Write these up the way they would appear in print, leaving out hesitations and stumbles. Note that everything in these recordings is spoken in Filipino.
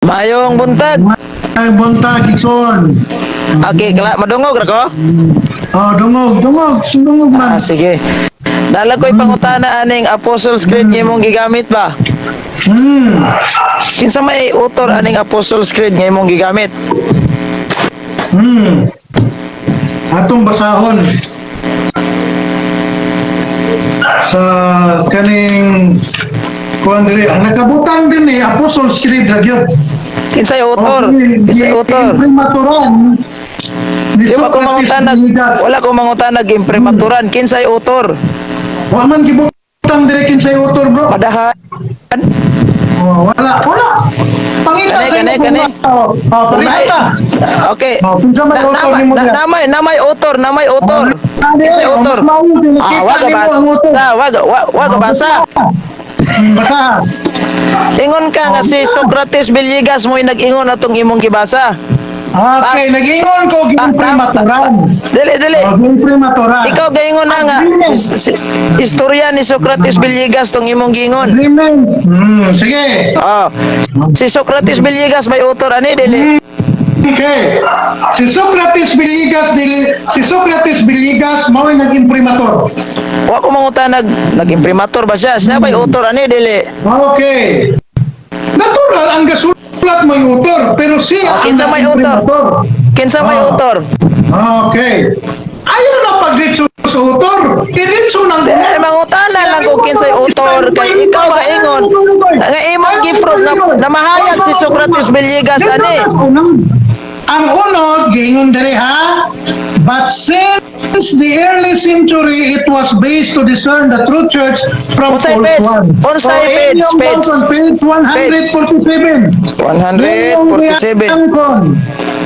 Mayong buntag. Ay, buntag, Ikson. Okay, madungog ra ko? Oh, dungog. Sundungog man. Sige. Dala ko'y pangutana aning Apostles' Creed nga imong gigamit ba? Hmm. Kinsa may author aning Apostles' Creed nga imong gigamit? Hmm. Atong basahon sa kaning kuan diri ang nakabutang din ni Apostles' Creed ra gyud. Kinsay author? Kinsay author? Primaturan ni Di ba ko Socrates mangutanag? Villegas. Wala ko mangutanag imprematuran. Kinsay author? Wa man gibutang diri kinsay author, bro. Padahan. Oh, wala. Pangita sa Kani. inyo. Oh, pangita. Okay. Oh, kinsa may author nimo diya? Namay author. Kinsay author? Wag basa. Wag basa. Basa. Ingon ka nga si Socrates Villegas mo'y nag-ingon atong imong gibasa. Okay, nag-ingon ko gimprematuran. Dili. Gimprematuran. Ikaw gaingon na nga. Istorya ni Socrates Villegas tong imong gingon. Agreement. Sige. Si Socrates Villegas may author ani dili. Okay. Si Socrates Villegas mao nag-imprimatur. Wa ko mangutanag nag-imprimatur ba siya? Siya may author ani dili. Okay. Natural ang gasulat may author, pero siya ang Kinsa may author? nag-imprimatur. Kinsa may author? Okay. Ayaw na pag-ritso sa author. I-ritso ng Mangutana lang kung kinsay author kay ikaw gaingon nga imong giprove na mahayag si Socrates Villegas ani. Ang unod, giingon diri ha, but since the early century, it was based to discern the true church from Unsay false page? one. Unsay page? Page 147. 147.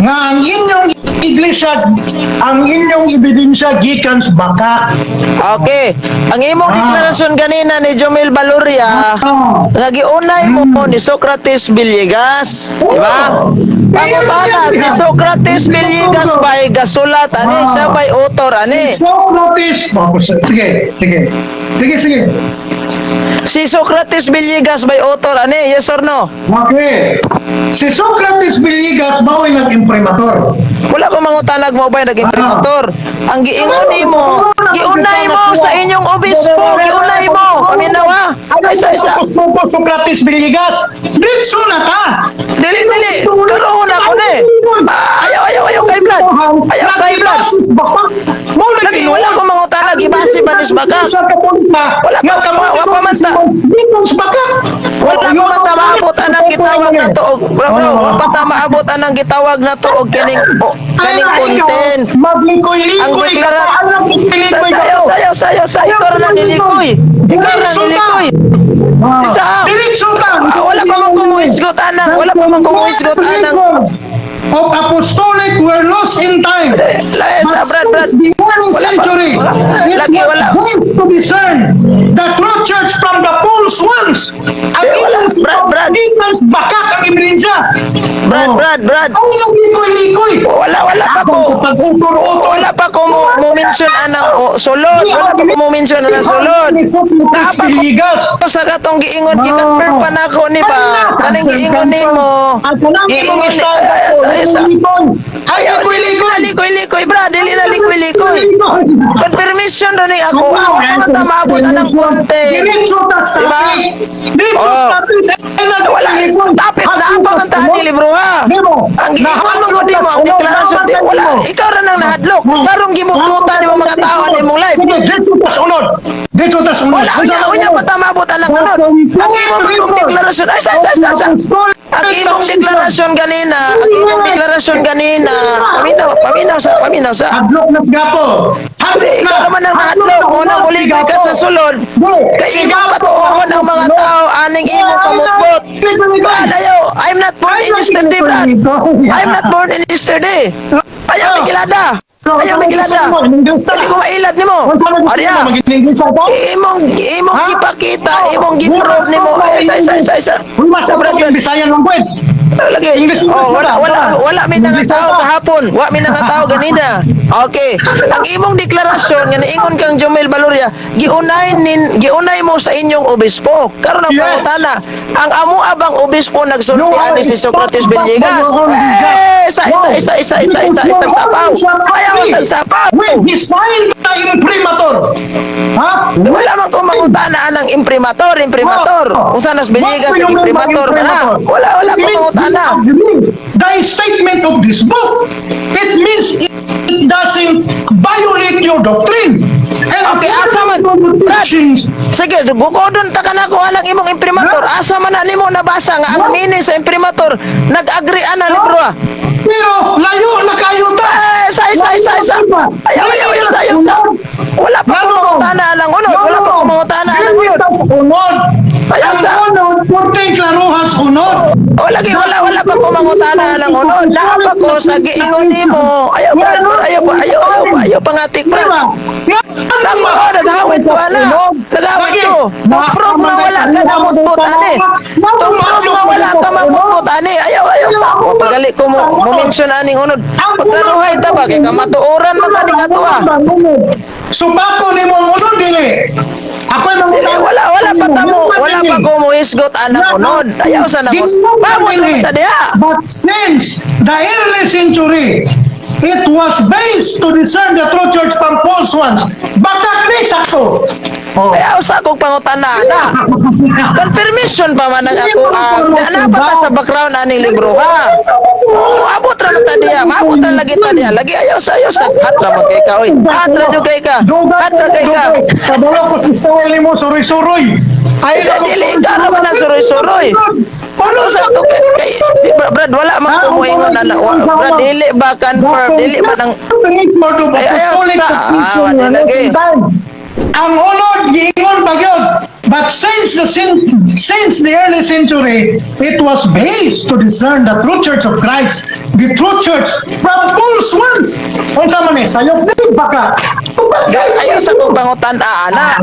Nga ang inyong iglesia, ang inyong ebidensya gikan sa baka. Okay. Ang imong deklarasyon ganina ni Jomel Baloria nga giunay mo ni Socrates Villegas, di ba? Pangutana si Socrates Villegas bay gasulat ani siya bay author ani. Socrates, sige. Si Socrates Villegas bay author ani, yes or no? Okay. Si Socrates Villegas mao'y nag-imprimatur. Wala ko mangutanag mo bay naging primator. Ang giingon nimo, giunay mo sa inyong obispo, giunay mo. Paminawa. Isa. Socrates Villegas. Ditso na ka. Dili. Karoon ako ni. Ayaw kay blood. Ayaw kay blood. Lagi wala ko mangutanag ibasi banis baka. Wala pa man ta. Wala ko man ta maabot anang gitawag na to. Bro, wala pa maabot anang gitawag na to og kining content. Ang deklarat. Sayo. Ikaw na nilikoy. Wala pa man kumuhisgot anang. Of apostolic were lost in time. But since the early century, it was based to discern the true church from the false ones. Ang inyong Brad, bakak ang ibrinja. Brad. Ang inyong likoy-likoy. Wala pa ko mo mention anang sulod. Wala pa ko mo mention anang sulod. Napako sa katong giingon gi-confirm pa nako ni ba. Kaning giingon nimo. Giingon ayaw likoy brad. Dili na likoy. Confirmation do ni ako. Wala ta maabot anang konte. Diba? Wala. Tapit na apa man ta ni libro ha. Ang giingon mo di mo ang deklarasyon di wala. Ikaw ra nang nahadlok. Karong gimututan ni mga tao ni mong live. Dito tas unod. Unya pa ta maabot anang unod. Ang imong deklarasyon ay sa. Ang imong deklarasyon ganina, paminaw sa. Hadlok na gapo. Ikaw naman ang nahadlok, unang uligoy ka sa sulod. Kaya imong patuohon ang mga tao, aning imong pamutbot. Brad, I'm not born in yesterday, Brad. I'm not born in yesterday. Ayaw migilada. Hindi ko mailad ni mo. Arya, imong ipakita, imong giprove ni mo. Isa. Sobrang Bisayan language. Lagi. Wala mi nang tao kahapon. Wa mi nang tao ganina. Okay. Ang imong deklarasyon nga niingon kang Jomel Valoria, giunay mo sa inyong obispo. Karon ang Yes. pangutana, ang amo abang obispo nagsulti You are ani si Socrates stopped by Villegas. your own leader. Isang sapaw. Ayaw isang sapaw. When he signed the imprimatur. Ha? Wala man ko mangutana anang imprimatur. Kung saan nas Villegas ang imprimatur ka na. Wala ko mangutana. The statement of this book, it means it doesn't violate your doctrine. And Okay, asa man? according to the teachings, Sige, bukodon ta ka na kung anang imong imprimatur. Asa man na nimo nabasa nga ang meaning sa imprimatur nag-agree ana libro. pero layo na kayo ta. Isa. Ayaw, sayo. Wala pa ko mangutana anang unod. Wala pa ko mangutana anang unod. Unod. Ayaw Ang sa. unod, purting klaruhas unod. Wala pa ko mangutana anang unod. Naa pa ko sa giingon nimo. Ayaw pangatik Di ba? brad. Tama ko, nag-awit ko ala. Nag-awit ko. Tuprog na wala ka na mutput ani. Tuprog na wala ka mamutput ani. Ayaw sa ako. Pagali ko mo mention aning unod. Pagkaruhay ta ba? Kaya kamatuoran man kaning ato ah. Subako ni mo ang unod, dili. Ako'y Dili, mangutang. wala pa ko mo isgot anak unod. Ayaw sa namot. Pamon naman sa diha. But since the early century, it was based to discern the true church from false ones. Bakit ni sakto? Oh. Ayaw sa akong pangutana na. Confirmation pa man ang ako. Napata sa background ani libro ha. Abot ra man ta diha. Maabot ra lagi ta diha. Lagi ayaw sa hatra man kay ka oy. Hatra jud kay ka. Hatra kay ka. Kabalo ko si style mo suroy-suroy. Sa dili ka ra man ang suroy-suroy. Ano sa to kay Brad wala man ko moingon na Brad dili ba confirm dili man ang ayaw sa wala lagi. Ang unod giingon bagyod. But since the early century, it was based to discern the true church of Christ, the true church from false ones. Unsa man ni sayop ni baka. Ayaw sa kong pangutan ana.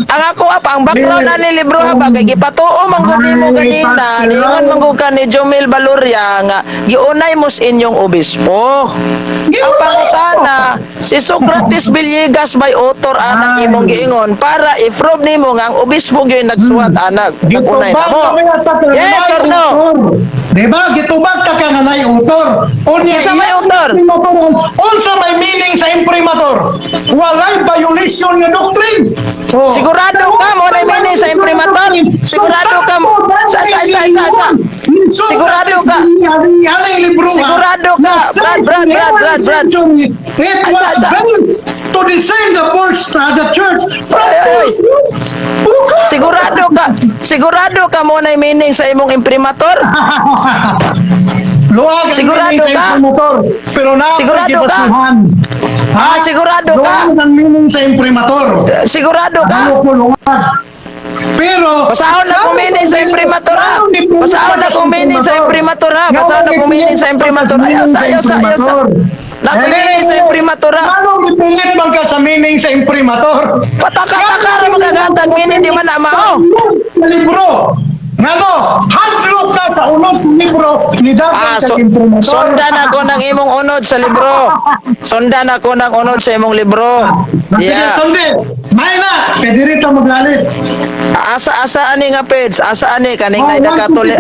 Ang ako apa ang background ani libro ha ba kay gipatuo man gud nimo kanina niingon man gud ka ni Jomel Valoria nga giunay mo sa inyong obispo. Ang pangutana si Socrates Villegas by author anang imong giingon para i-prove nimo nga ang obispo gyud nagsuwat anak. Nagunay na mo. Yes or no? Diba? Gitubag ta ka nga nay author. Kinsa may author? Unsa may meaning sa imprimatur? Walay violation nga doctrine. Oh. Sigurado ka mo na meaning sa imprimatur? Sigurado ka mo? Sa. Sigurado ka? Sigurado ka? Brad. It was based to discern the church. Sigurado ka mo na meaning sa imong imprimatur? Luwag ang Sigurado meaning sa ka? imprimatur. Pero Sigurado ka? Sigurado ka? Luwag ang meaning sa imprimatur. Sigurado ka? Ano po luwag? Pero Basahon na kung meaning sa imprimatur ha. Basahon na kung meaning sa imprimatur ha. Basahon na kung meaning sa imprimatur. Ayaw sa. Nakumiling sa imprimatur ha. Ano gipilit man ka sa meaning sa imprimatur? Pataka-taka rin magagatag meaning di man na mao. Sa libro. Ngano, handlook ka sa unod sa libro ni dapat sa imprimatur. Sundan ako ng imong unod sa libro. Sundan ako ng unod sa imong libro. Sige, Yeah. sunday. May na, pwede rito maglalis. Asa ani nga peds? Asa ani kaning na Catholic?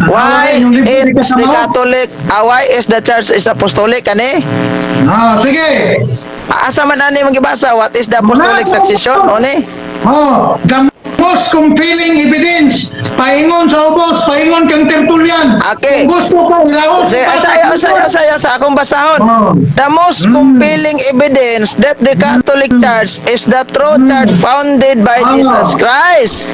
Why is the Catholic? Why is the Church is Apostolic kani? Sige. Asa man ani magibasa? What is the Apostolic succession? Oni? Gamos compelling evidence. Paingon sa ubos, paingon kang tertulian. Okay. Kung gusto ko, ilaos. Saya sa akong basahon. The most compelling evidence that the Catholic Church is the true church founded by Jesus Christ.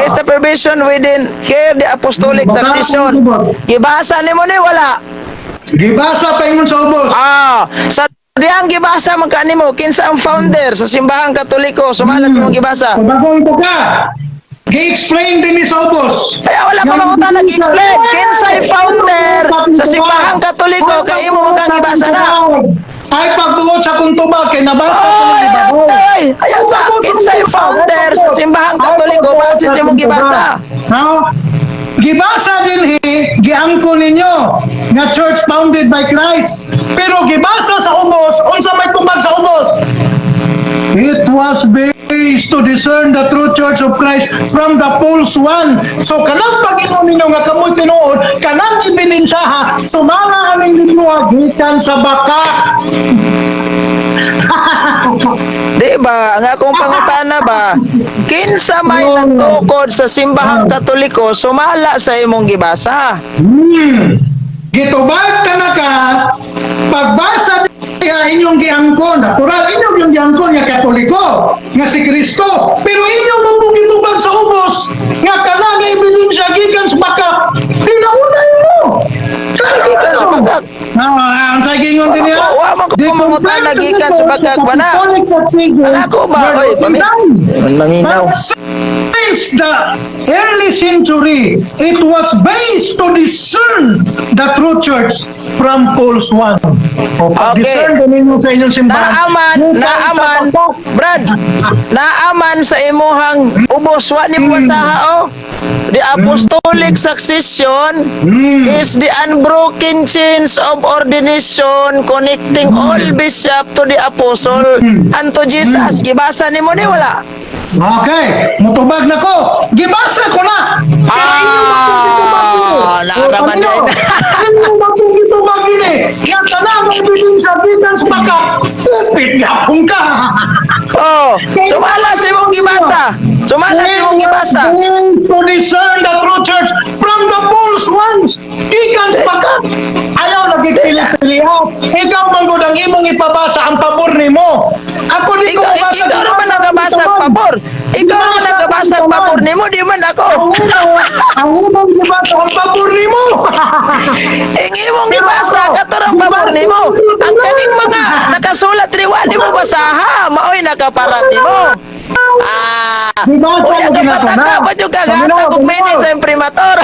It's the provision within here the apostolic succession. Gibasa nimo ni wala. Gibasa paingon sa ubos. Sa diyang gibasa man kanimo kinsa ang founder sa simbahang Katoliko sumalat sa mong gibasa. Pagbagon ko ka. Gi-explain din ni sa ubos. Kaya wala pa mangutan nag-explain kinsay founder sa simbahang Katoliko kay imo kang gibasa na. Ay pagbuot sa kuntubag kay nabasa ko ni babaw. Ayaw sa kinsay founder sa simbahang Katoliko base sa imong gibasa. Gibasa din giangko ninyo nga church founded by Christ. Pero gibasa sa ubos, unsa may tubag sa ubos? It was based to discern the true church of Christ from the false one. So kanang pag-ingon ninyo nga kamoy tinuod, kanang ebidensya ha, sumala aming libro gikan sa baka. Di ba? Ang akong pangutana ba? Kinsa may nagtukod sa simbahang Katoliko sumala sa imong gibasa? Gitubag ka na ka, pagbasa niya inyong giangkon, natural inyong yung giangkon nga Katoliko, nga si Kristo. Pero inyong mong gitubag sa ubos, nga kanang ebidensya gikan sa baka, pinaunay mo. Gikan sa bakak. Ang sagingon din niya. Wa man ko pamangutana gikan sa bakak ba na? Ako ba? Oy, maminaw. Since the early century, it was based to discern the true church from false one. O pag-discern din ninyo sa inyong simbahan. Brad, naaman sa imuhang ubos, wa ni basaha o. The apostolic succession is the unbroken chains of ordination connecting all bishop to the apostle and to Jesus. Gibasa ni mo ni wala? Okay, mutubag na ko. Gibasa ko na. Naaraman na yun. Inyong bakong gitubag ini. Yan ka na, may biling sabitan sa baka. Upit yapong ka. Oh, sumala si mong gibasa. Sumala si mong gibasa. To discern the true church from the false ones. Ikan sa baka. Ayaw lagi pili-pili ha. Ikaw manggod ang imong ipabasa ang pabor ni mo. Ako di ko mabasa. Ikaw naman nagabasa ang pabor. Ikaw naman nagabasa ang pabor ni mo, di man ako. Ang imong gibasa ang pabor ni mo. Ang imong gibasa katurang pabor ni mo. Ang kaning mga nakasulat riwali mo basaha, maoy nakaparat mo. Unya ka pataka pa yung kagata kung mini sa imprimator.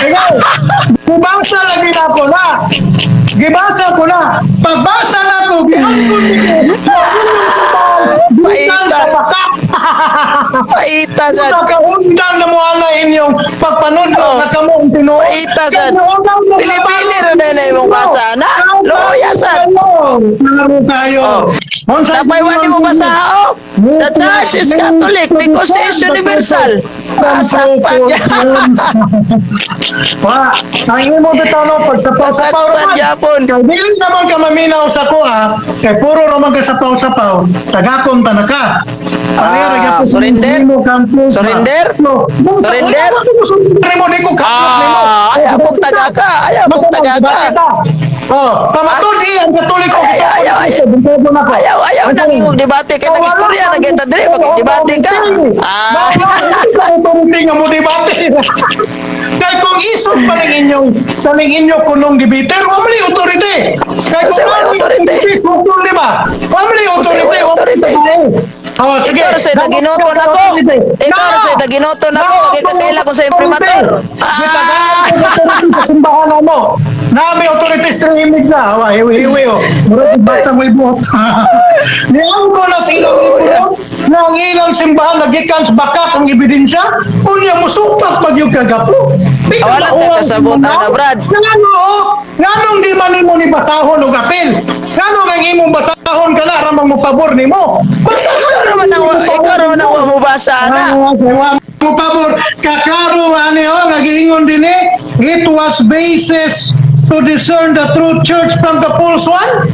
Gibasa lagi na ko na. Gibasa ko na. Pagbasa na ko, gihangkon nito. Paita. Paita sa. Sa kaundang na mo ana inyong pagpanudlo na kamo ang Pinoy. Paita sa. Pili-pili rin na imong basa na. Loya sa. Naro kayo. Tapay wali mo basa o. The Church is Catholic because it is universal. Basak pa niya. Ang imo bitaw no pagsapaw-sapaw naman. Japon. Dili naman ka maminaw sa kuha, kay puro raman ka sapaw-sapaw, tagakon ta na ka. Surrender? Surrender? Surrender? Mo di ko kapot nimo. Ayaw kong taga ka. Ayaw kong taga ka. Oh, pamatod ang Katoliko. Ayaw nang imong debate kay nag-istorya na kita dire magdebate ka. Authority nga mo debate. Kay kung isod pa ng inyong kunong debate, wa man authority. Kay kung authority, sugol di ba? Wa man authority. Oh, sige. Ikaw sa taginoto na ko. Ikaw sa taginoto na ko. Kaya kakaila ko sa imprimator. Simbahan mo. Nami authorities ng image na. Hiwi o. Murag batang may buhok. Niyang ko na sa ilang buhok. Nang ilang simbahan nagikan sa bakak ang ebidensya. Unya mo supak pag yung kagapo. Wala ka kasabot na Brad. Nganong di man mo ni basahon o kapil? Nganong ang imong basahon ka na ramang mo pabor ni mo? Ikaw naman ang mo basa na. Mo pabor kakaro ani o nagiingon din it was basis to discern the true church from the false one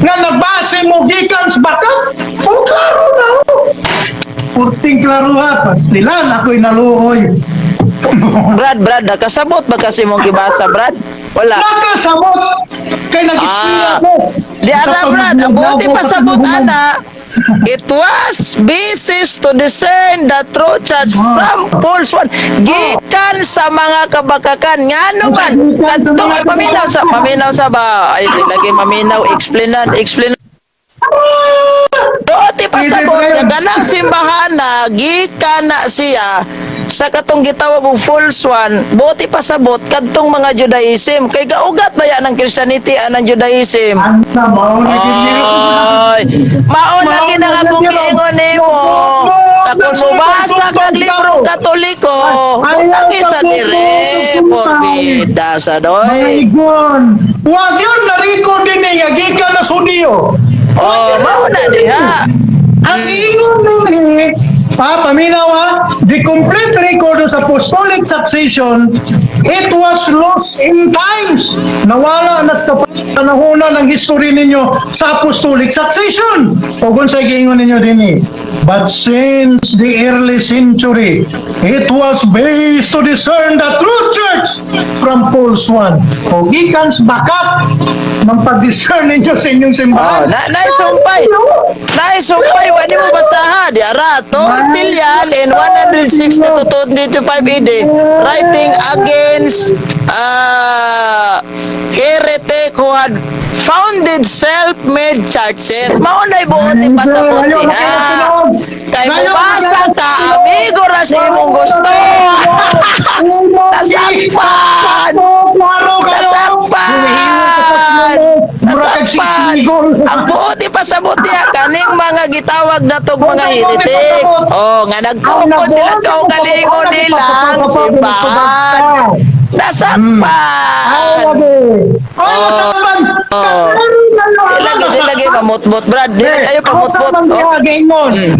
nga nagbase mo gikan sa baka o klaro na o purting klaro ha pastilan ako'y naluoy. Brad, nakasabot ba kasi mong gibasa, Brad? Wala. Nakasabot kay nag-experience ko. Di ana, Brad, ang buti pasabot ana. It was basis to discern the true church from false one. Gikan sa mga kabakakan. Nga naman, kadto ay paminaw sa ba? Ay, lagi maminaw, explainan. Doti pasabot, nga ganang simbahan na, gikan na siya, sa katong gitawag og false one, buti pasabot kadtong mga Judaism kay gaugat ba yan ng Christianity anang Judaism. Ay, maon lagi na akong giingon nimo. Kung mubasa kag librong Katoliko, utang isa dire porbida sa doy. Wag yun na-record din nga gikan na Sudiyo. Oh, mauna diha. Ang ingon ni paminaw ha, the complete record of apostolic succession, it was lost in times. Nawala na sa panahon ng history ninyo sa apostolic succession. O kung sa giingon ninyo din but since the early century, it was based to discern the true church from false one. O gikans bakat ng pag-discern ninyo sa inyong Oh, simbahan. naisumpay. Naisumpay, wala mo basaha. Di ara, Tortillan in 160 to 25 AD, writing against heretic who had founded self-made churches. Maunay buot ni pasabuti ha. Kay bubasa ka, amigo ra sa imong gusto. Nasakpan! Nasakpan! Nasakpan! Ang buoti pasabuti ha, kaning mga gitawag na tong mga heretic. Oh, nga nagkukod nila kau galingon nilang simbahan. Nasakpan! Lagi mamutbot, Brad. Di na kayo pamutbot. Oh.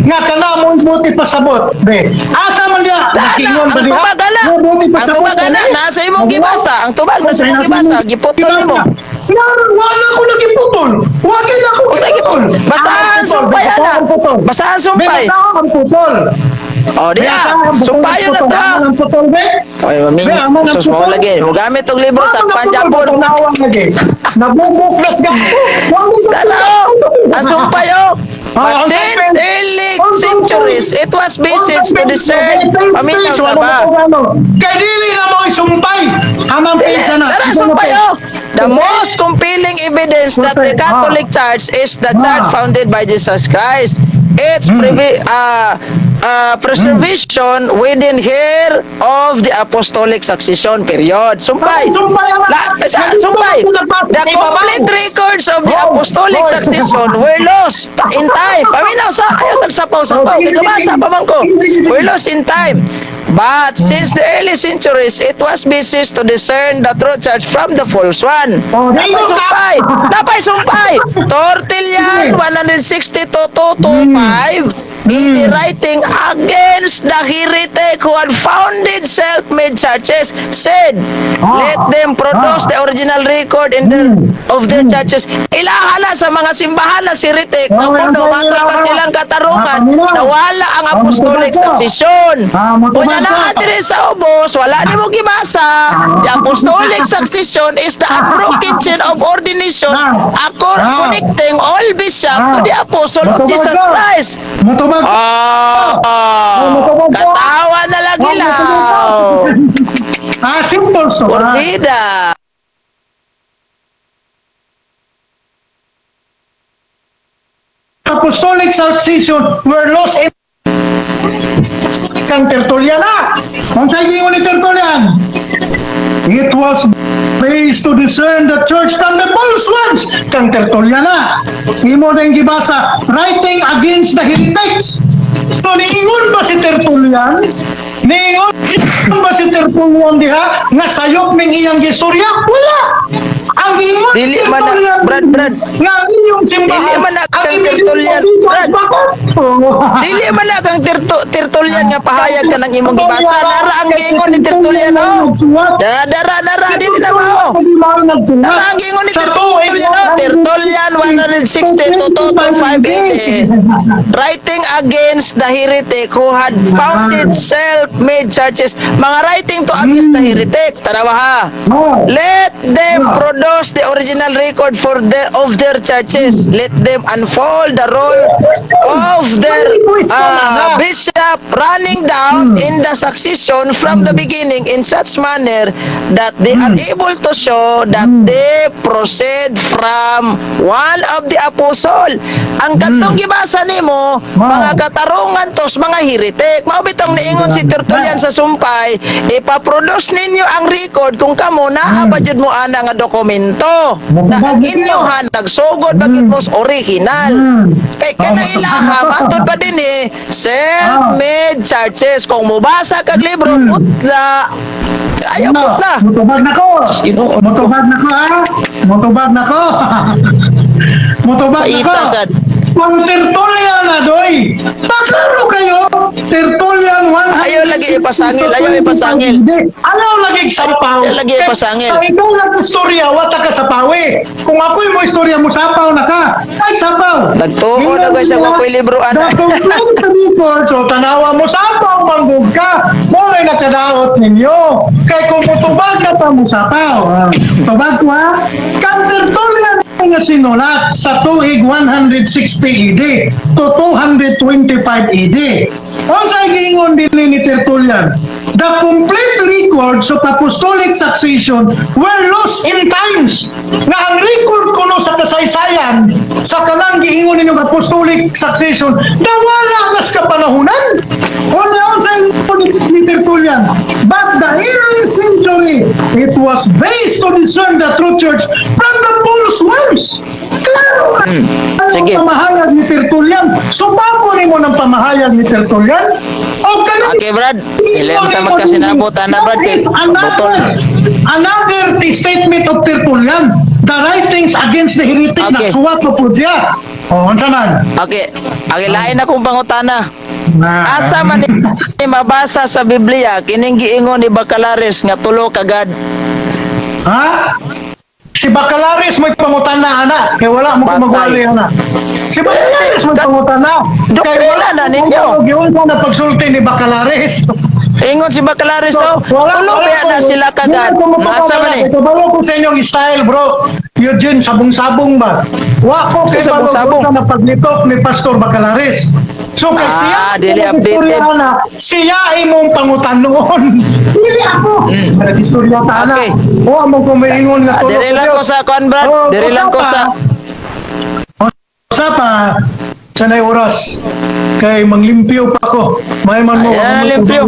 Nga kanamon buti pasabot. Be. Asa man dia? Ang tubag ala. Ang tubag ala. Nasa imong gibasa. Ang tubag nasa imong gibasa. Giputol nimo. Wala ko nagiputol. Wala na ako giputol. Basahan sumpay ala. Basahan sumpay. Basahan ang putol. Oh, diya. Sumpayo na to ha. Ang putol, be. Oy, mami. Sus mo lagi. Mo gamit og libro sa Panjapon. Nabubuklas ka. Tanaw. Ang sumpayo. But since early centuries, it was basis to discern. Paminaw sa ba? Kaya dili na mo isumpay. Amang pinsa na. Tara, sumpayo. The most compelling evidence that the Catholic Church is the church founded by Jesus Christ. Its preservation within here of the apostolic succession period. Sumpay. Sumpay. The complete records of the apostolic succession were lost in time. Paminaw sa ayaw tagsapaw-sapaw. Kabasa pa man ko. Were lost in time. But since the early centuries, it was basis to discern the true church from the false one. Napay sumpay. Tortillan 160 to 225. In the writing against the heretic who had founded self-made churches, said, let them produce the original record in of their churches. Ilahala sa mga simbahan na si heretic, mamuno, matod pa silang katarungan, nawala ang apostolic succession. Kung na natin sa ubos, wala ni mo gimasa. The apostolic succession is the unbroken chain of ordination connecting all bishops to the apostle of Jesus Christ. Katawa na lagi lang. Simple so. Kurbida. Apostolic succession were lost in kang Tertullian na. Kung sa inyo ni Tertullian, it was based to discern the church from the false ones. Kang Tertullian na. Imo na yung gibasa, writing against the heretics. So, niingon ba si Tertullian? Niingon ba si Tertullian diha nga sayop ng iyang istorya? Wala! Ang ingon Dili man na, Brad. nga ang inyong simbahan. Dili man na kang Tertullian, Brad. Dili man na kang Tertullian nga pahayag ka ng imong gibasa. Nara ang giingon ni Tertullian, oh. Dara, dili na mao. Nara ang giingon ni Tertullian, oh. Tertullian 160 to 225 writing against the heretic who had founded self-made churches. Mga writing to against the heretic. Tanawa ha. Let them produce the original record of their churches. Let them unfold the role of their bishop running down in the succession from the beginning in such manner that they are able to show that they proceed from one of the apostle. Ang katong gibasa nimo, mga katarungan tos mga heretic. Mao bitong niingon si Tertullian sa sumpay, ipaproduce ninyo ang record kung kamo naa ba jud mo ana nga dokumento. Na ang inyohan nagsugod bagid mo original. Kay kanailaha matod pa din self-made churches. Kung mubasa kag libro putla. Ayaw putla. Motobag na ko. Motobag na ko ha. Motobag na ko. Mutubag Paita, ako. sad. Ang Tertullian na doy. Paklaro kayo. Tertullian 100. Ayaw lagi ipasangil, ayaw ipasangil. Ayaw lagi sapaw. Ayaw lagi ipasangil. Sa ikaw nag-istorya, wata ka sapawi. Kung ako'y mo istorya mo, sapaw na ka. Ay, sapaw. Nagtuo na ko siya kung ako'y libro, ana. The complaint report, so tanawa mo, sapaw, manggug ka. Mo'y nakadaot ninyo. Kay kung mutubag na pa mo, sapaw. Tubag ko ha. Kang Tertullian nga sinulat sa tuig 160 AD to 225 AD. Unsay giingon dinhi ni Tertullian? The complete records of apostolic succession were lost in times. Nga ang record kuno sa kasaysayan sa kanang giingon ninyong apostolic succession nawala nas kapanahunan. Unsay giingon ni Tertullian? But the early century, it was based to discern the true church from the false ones. Klaro ka. Sige. Ang pamahayag ni Tertullian. Subapo ni mo ng pamahayag ni Tertullian. O kanang Okay, Brad. Ilan ka magkasinabot, ana, Brad? Kay Another statement of Tertullian. The writings against the heretic Okay. na suwat po po siya. O, unsa man? Okay. Okay, lain akong pangutana. Asa man ni mabasa sa Biblia kining giingon ni Bacalares nga tulo kagad. Ha? Si Bacalares may pangutana, ana. Kaya wala mo Patay. kumagwali, ana. Si Bacalares may pangutana. Kaya wala na ninyo. Yun sa napagsulti ni Bacalares. Ingon si Bacalares daw. Tulo ba na sila kagad? Asa man ni? Ito balo ko sa inyong style, bro. Eugene, sabong-sabong ba? Wa ko kay Sa sabong-sabong. balo ko sa napaglitok ni Pastor Bacalares. So kasi Dili updated. siya imong pangutan noon. Dili ako. Istorya ta ana. Okay. O among kumiingon nga tulo. Diri lang ko sa kuan, Brad. Diri lang ko sa Sa pa sanay oras kay manglimpyo pa ko. May man mo. Ayan, limpyo.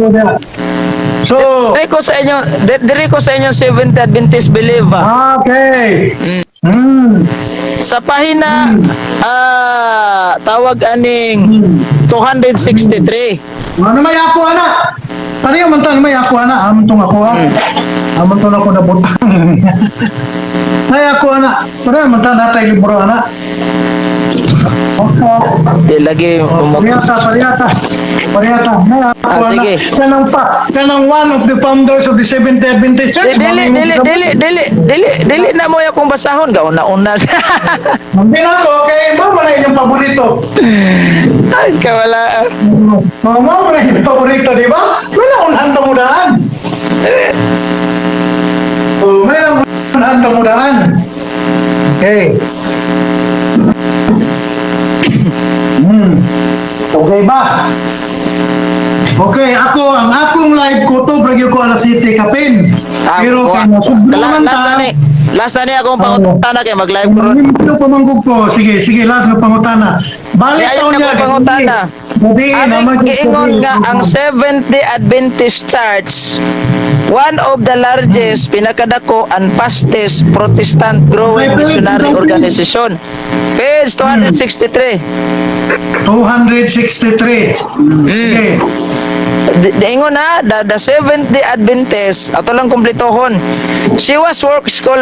So, Diri ko sa inyo, diri ko sa inyo Seventh Adventist believer. okay. Mm. Sa pahina tawag aning 263. Ano may ako ana? Pareho man to may ako ana, amon tong ako ha. Amon tong ako na butang. May ako ana. Pareho man ta natay libro ana. Okay. Di lagi Pariyata. May ako ana. sige. Kanang one of the founders of the Seventh Adventist Church. Dili na mo akong basahon gauna-una. Hindi na ko kay mo man yung paborito. Ay, kawala. Mo man yung paborito, di ba? May naunahan tamudaan. May naunahan tamudaan. Okay. Okay ba? Okay, ang akong live ko to, bragyo ko alas 7 kapin. Pero kay nasublan ta. Last na akong pangutana kay mag-live ko ron. Hindi ko pamanggug ko. Sige, last na pangutana. Balik Ayaw taon na niya. ko pangutana. Naman Aming giingon nga ang Seventh-day Adventist Church, one of the largest, pinakadako, and fastest Protestant growing missionary organization. Page 263. 263. Okay. Ingon na, the Seventh-day Adventist, ato lang kumpletohon. She was work school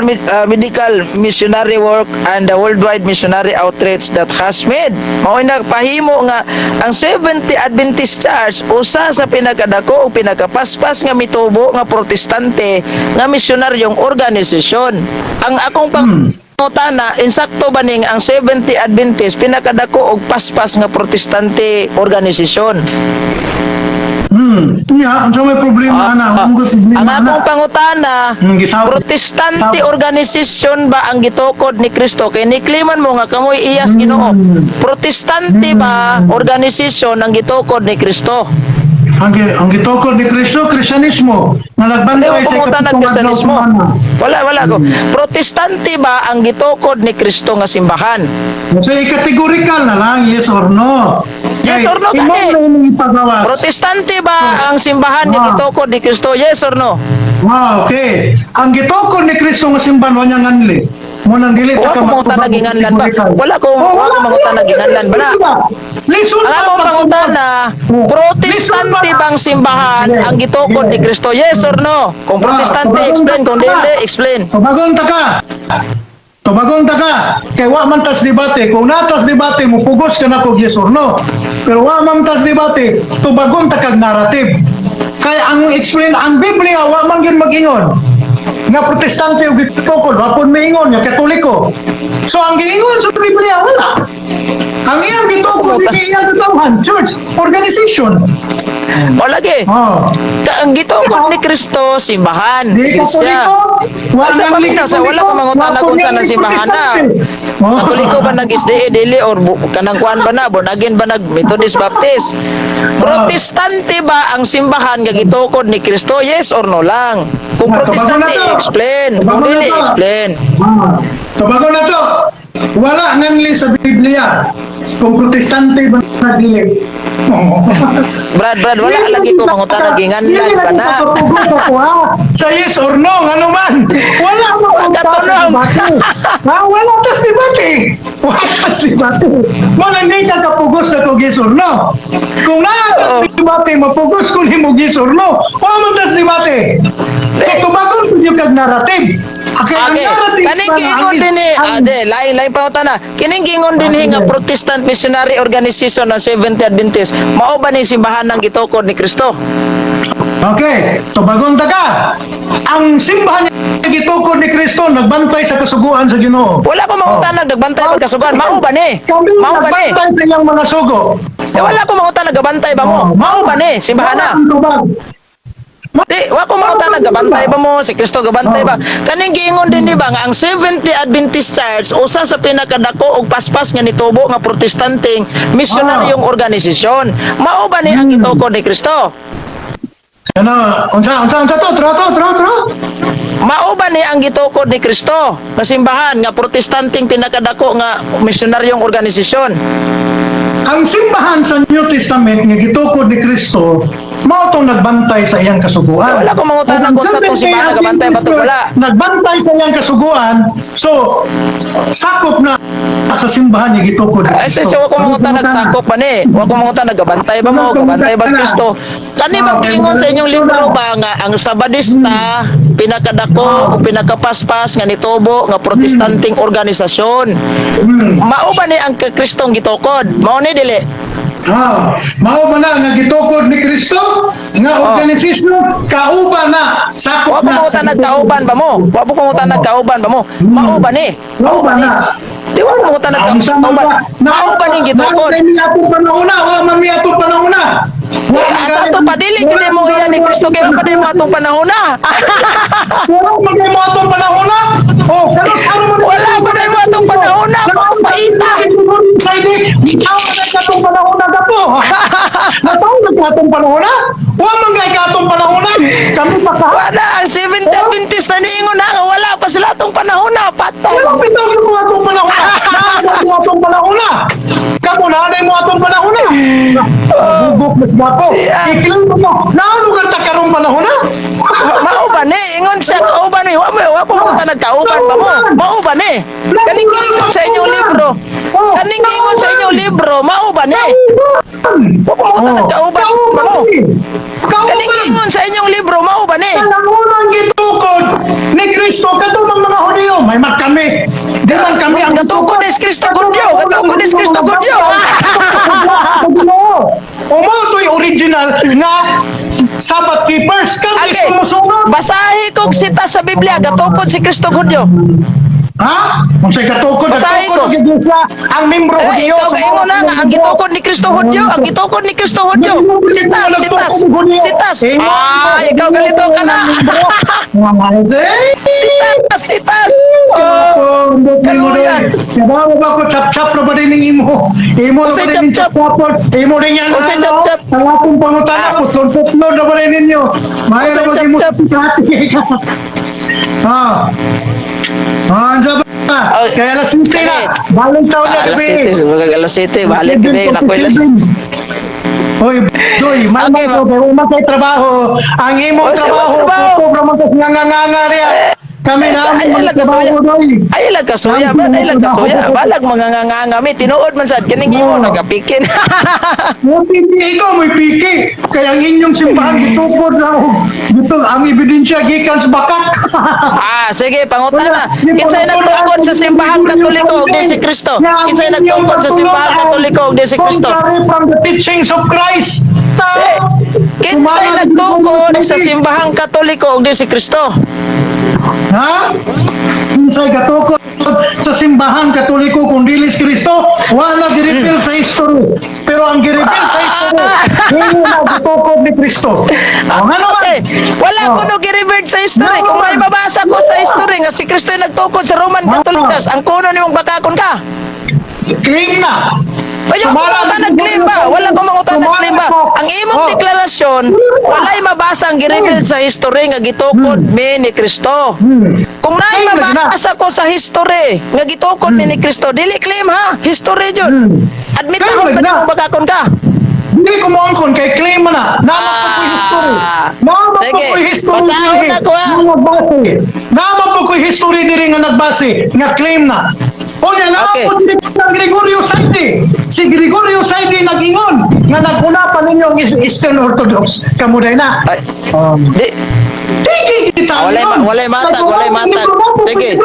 medical missionary work and the worldwide missionary outreach that has made. Mao'y nagpahimo nga ang Seventh-day Adventist Church usa sa pinakadako o pinakapaspas nga mitubo nga protestante nga misyonaryong organisasyon. Ang akong pangutana, insakto ba ning ang Seventh-day Adventist pinakadako og paspas nga protestante organisasyon? Yeah, ang may problema na. Ang Ang akong pangutana, gisabot. protestante organisasyon ba ang gitukod ni Kristo? Kay nikliman mo nga kamoy iyas Ginoo. Protestante ba organisasyon ang gitukod ni Kristo? Ang gitukod ni Kristo, Kristyanismo. Nga nagbantay Wala sa ko pangutana ikapitong Kristiyanismo. adlaw sa semana. Wala ko. Protestante ba ang gitukod ni Kristo nga simbahan? So, i-categorical na lang, yes or no. Yes or no, Imo kani? na yung ipagawas. Protestante ba ang simbahan nga gitukod ni Kristo? Yes or no? Okay. Ang gitukod ni Kristo nga simbahan, wanya nganli. Mo nang dili Wala ko mga naginganlan ba? Wala ko mga naginganlan ba na? Listen Ang akong pangutana, protestante bang simbahan ang gitukod ni Kristo? Yes or no? Kung protestante, explain. Kung dili, explain. Tumagon ta ka. tubagon ta ka, kay wa man tas debate, kung natas debate mo pugos ka na kog yes or no. Pero wa man tas debate, tubagon ta kag narrative. Kay ang explain ang Biblia wa man gyud mag-ingon. Nga protestante ug gitukod, wapon miingon nga katoliko. So ang giingon sa Biblia wala. Ang iyang gitukod di iyang gitawhan, church, organization. O lagi. Oh. Ang gitukod ni Kristo, simbahan. Di Iglesia. katoliko, Asa pa kita sa wala ko mangutan na kunta ng simbahan na. Katoliko ba nag-SDA daily or kanang kuan ba na, born again ba nag Methodist Baptist? Protestante ba ang simbahan nga gitukod ni Kristo? Yes or no lang? Kung protestante, explain. Kung dili, explain. Tubagon na to. Wala nganli sa Biblia kung protestante ba na dili. Brad, wala lagi ko mangutan na ginganlan ba na. Sa yes or no, ano man. Wala mo ang tas debate. Wala tas debate. Wala tas debate. Wala hindi ka kapugos na kung yes or no. Kung na debate, mapugos kung hindi mo yes or no. Wala mo tas debate. So, tubagon yung kag narrative. Okay, kaning giingon din ni lain pa utan na. Kining giingon din nga Protestant Missionary Organization ng Seventh-day Adventist. Mao ba ni simbahan ng gitukod ni Kristo? Okay, tubagon ta ka. Ang simbahan nga gitukod ni Kristo nagbantay sa kasuguan sa Ginoo. Wala ko mangutan nagbantay pag kasugan. Mao ba ni? Kami Mao ba ni? nagbantay sa iyang mga sugo. Wala ko mangutan nagbantay ba mo? Mao ba ni simbahan na? Di, wa ko mauta nagabantay ba mo si Kristo gabantay ba? Kaning giingon din di ba nga ang Seventh-day Adventist Church usa sa pinakadako og paspas nga nitubo nga protestanteng misyonaryong organisasyon. Mao ba ni ang gitukod ni Kristo? Ano, unsa to, tro. Mao ba ni ang gitukod ni Kristo nga simbahan nga protestanteng pinakadako nga misyonaryong organisasyon? Ang simbahan sa New Testament nga gitukod ni Kristo mao tong nagbantay sa iyang kasuguan. Wala ko mangutan kung sa tong simbahan nagabantay ba to wala. Nagbantay sa iyang kasuguan, so sakop na sa simbahan nga gitukod ni Kasi Kristo. wa ko mangutan nagsakop pa ni. Wa ko mangutan nagabantay ba mo? Gabantay ba Kristo? Kani ba giingon sa inyong libro ba nga ang Sabadista pinakadako o pinakapaspas nga nitubo nga protestanteng organisasyon? Mao ba ni ang Kristong gitukod? Mao ni dili? Mao ba na nga gitukod ni Kristo nga organisasyon kauban na sakop Wa ko na mangutan nagkauban ba mo? Wa ko mangutan nagkauban ba mo? Mao ba ni? Mao ba na? Di wa ko mangutan nagkauban. Mao ba ni gitukod? Kami atong panahuna, wa man mi atong panahuna. Asa to padili kini mo iyan ni Kristo kay pa din mo atong panahon na. Wala man kay mo atong panahuna. Oh, kano sa mo Wala pa din mo atong panahon na. Paita. Sa ini, ikaw na katong panahuna ka po. Nataw na katong panahuna? Wa man kay katong panahuna. Kami pa ka. Wala ang Seventh-day Adventist na niingon na nga wala pa sila atong panahon na. Patay. Wala bitaw ko atong panahuna. Naa mo atong panahuna. Kamu na mo atong panahuna. Bugok mas gapo. Ikilang mo. Naano ka karong panahuna? Mao ba ni? Ingon siya, mao ba ni? Wa ko ta nagkauban pa mo. Mao ba ni? Kaning giingon sa inyong libro. Kaning giingon sa inyong libro, mao ba ni? Wa ko ta nagkauban pa mo. Kaning giingon sa inyong libro, mao ba ni? Unang gitukod ni Kristo katong mga Hudyo. May magkami. Di man kami ang Gatukod is Kristo Gudyo. Gatukod is Kristo Gudyo. Umoto'y original nga Sabbath keepers. Kami Okay. sumusunod. Basahi kog sita sa Biblia, gatukod si Kristo Gudyo. Ha? Kung sa'y katukod, Basahin ko. natukod ang iglesia, ang membro Eh, Hudyo. ikaw kayo mo na nga, ang gitukod ni Kristo Hudyo, ang gitukod ni Kristo Hudyo. Sitas. Ikaw galito ka na. Sitas. Oh, Kaluya. Kabawa ba ko chap-chap na ba rin yung imo? Imo na ba Usay rin yung chap-chap. chap-chap? Imo rin yan, Usay ano? chap-chap. Ang akong pangutana, putlon-putlon na ba rin ninyo? Mayroon Usay ba rin mo chap-chap. Andiyan ba? Kaya alas 7 na. Baling taon na gabi. Alas 7, balik gabi. Nakuha Hoy, doy, mama Okay, ko, kaya umang kay trabaho. Ang imong Oh, sa trabaho, trabaho. puto naman kasi nganganga niya. Kami na Ay, ang lang kasuya. doy. Ay, lang kasuya. Ay, lang kasuya. Balag mga ngangangami. Tinuod man sad. Kining imo nagapikin. Mo piki ikaw may piki. Kaya ang inyong simbahan gitukod na dito ang ebidensya gikan sa bakat. Sige, pangutana. Kinsay nagtukod sa simbahan Katoliko ug di si Kristo? Kinsay nagtukod sa simbahan Katoliko ug di si Kristo? Contrary from the teachings of Christ. Kinsay nagtukod sa simbahang Katoliko ug di si Kristo? Ha? Kinsay katukod sa simbahan Katoliko kung dili si Kristo, wala gi-reveal sa history. Pero ang gi-reveal sa history, hindi na katukod ni Kristo. Ano naman? Okay. Wala ko no gi-revert sa history. Kung may mabasa ko sa history nga si Kristo ay nagtukod sa Roman Catholics, ang kuno nimong bakakon ka? Claim na. Ayaw ko mga nag-claim ba? Wala ko mga nag-claim ba? Ang imong deklarasyon, wala'y mabasa ang gi-reveal sa history nga gitukod mi ni Kristo. Kung naay mabasa ko sa history nga gitukod mi ni Kristo, dili claim ha, history jud. Admit Claim ako lang ba na. nimong bakakon ka? Hindi ko maangkon kay claim mo na. Naman po ko history. Naman po Sige, ko history basahon diri na ko, ha? nga nagbase. Naman po ko history diri nga nagbase nga claim na. O niya, naman Okay. po diri ng Gregorio Saidi. Si Gregorio Saidi nag-ingon nga nag-una pa ninyo ang Eastern Orthodox. Kamuday na. Ay, di, Tiki kita. walay matag. Sige.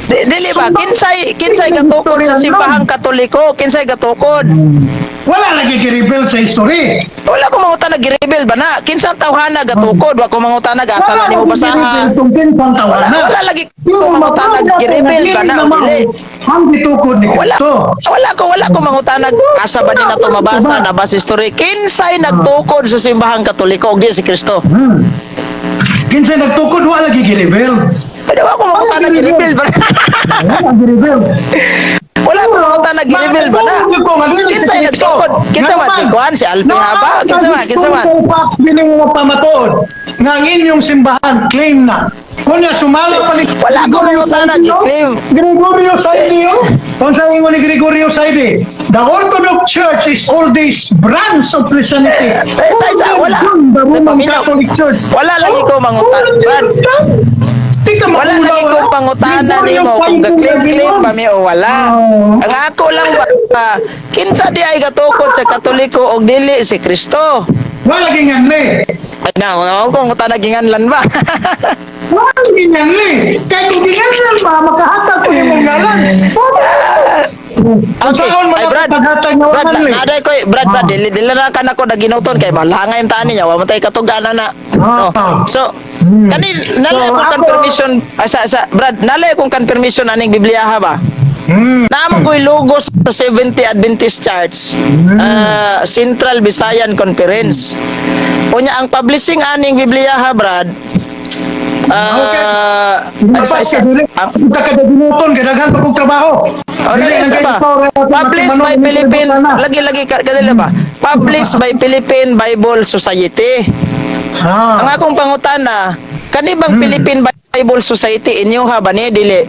Dili ba kinsay gatukod sa simbahang Katoliko, kinsay gatukod? Wala lagi gi-reveal sa history. Wala ko mangutan nag-reveal ba na? Kinsang tawhana gatukod, wa ko mangutan nag-asa na nimo basaha. Wala lagi ko mangutan nag-reveal ba na o dili? Ang gitukod ni Wala Kristo. wala ko mangutan nag-asa ba ni nato mabasa na bas history. Kinsay nagtukod sa simbahang Katoliko ug di si Kristo? Kinsay nagtukod wala lagi gi-reveal. Pwede ba ko mangutan nag-reveal ba? Wala gi-reveal. Wala ko mangutan nag-reveal ba na? Kinsay nagtukod? Kinsay man si Juan, si Alpi Haba? Kinsay man? Facts din mo pamatuod nga ang inyong simbahan claim na. Kunya sumala pa ni Wala ko mangutan nag-claim. Gregorio Saidi, oh. Kung sa ingon ni Gregorio Saidi, the Orthodox Church is oldest branch of Christianity. Wala. The Roman Catholic Church. Wala lagi ko mangutan, Brad. Wala lagi kong pangutanan nimo kung ga-claim ba mi o wala. Ang ako lang ba, kinsa di ay gatukod sa Katoliko og dili si Kristo. Wala ginganli. Ay na, wala kong utanag ginganlan ba? Wala ginganli. Kaya kung ginganlan ba, makahatag ko yung ngalan. Okay, ay Brad, naday ko, Brad, dili na ka na ko na ginuton kay malangay ang taan niya, wa matay katuganan na. Oh. So, kani nalay ko confirmation Brad, nalay kong confirmation aning Biblia ha ba? Naamang ko'y logo sa 70 Adventist Church, Central Visayan Conference. Unya ang publishing aning Biblia ha Brad, Ginuton, kadaghan pa kong trabaho. Published by Philippine, lagi-lagi kadala ba? Published by Philippine Bible Society. Ang akong pangutana, kani bang Philippine Bible Society inyo ha ba ni dili?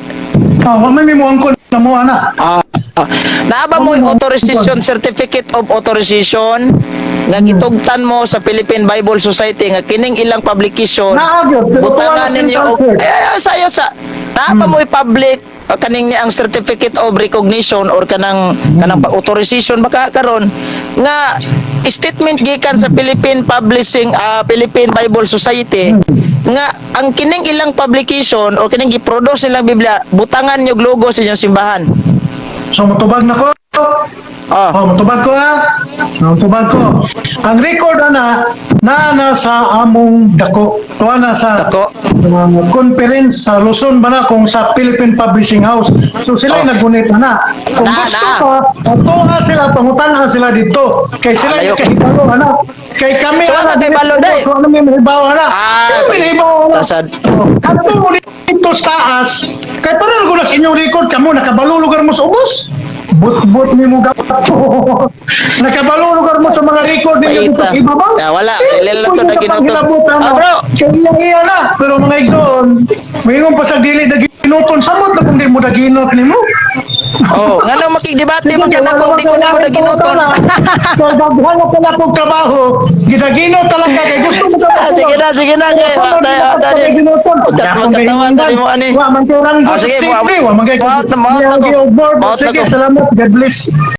Wa may mo angkon na mo ana. Naaba mo yung authorization, certificate of authorization nga gitugtan mo sa Philippine Bible Society nga kining ilang publication butangan ninyo sayo sa naaba mo i-public kaning ang certificate of recognition or kanang authorization baka karon nga statement gikan sa Philippine Philippine Bible Society nga ang kining ilang publication o kining gi-produce nilang Biblia butangan yung logo sa inyong simbahan. So mutubag na ko. Mutubag ko ha. Mutubag ko. Ang record na sa among dako. Tuwa na sa Dako. Conference sa Luzon ba na kung sa Philippine Publishing House. So sila nagunit na. Kung gusto pa, tuwa sila, pangutan sila dito. Kay sila Alayo. kahibalo kay kami So, kay balo, day. So ano may mahibaw Sino may mahibaw Tasad. Kanto mo dito sa taas. Kay parang ko na sa inyong record kamo nakabalo lugar mo sa ubos. But ni mo gato. Nakabalo lugar mo sa mga record ninyo dito sa ibabaw. Wala, ilil lang ko na ginutot. Bro, Kaya iya na. Pero mga igsoon, mayroon pa sa dili na ginuton. Samot na kung di mo na ginot ni mo. nga nang makikidebate man ka na kung di ko na mo naginuton. Kaya daghan na pala kong trabaho, ginagino talaga kay gusto mo ka. Sige na, sige na. Wa tayo. Magkatawa tayo mo ani. Wa man kay orang Sige, wa man kay maot na ko. Sige, salamat. God bless.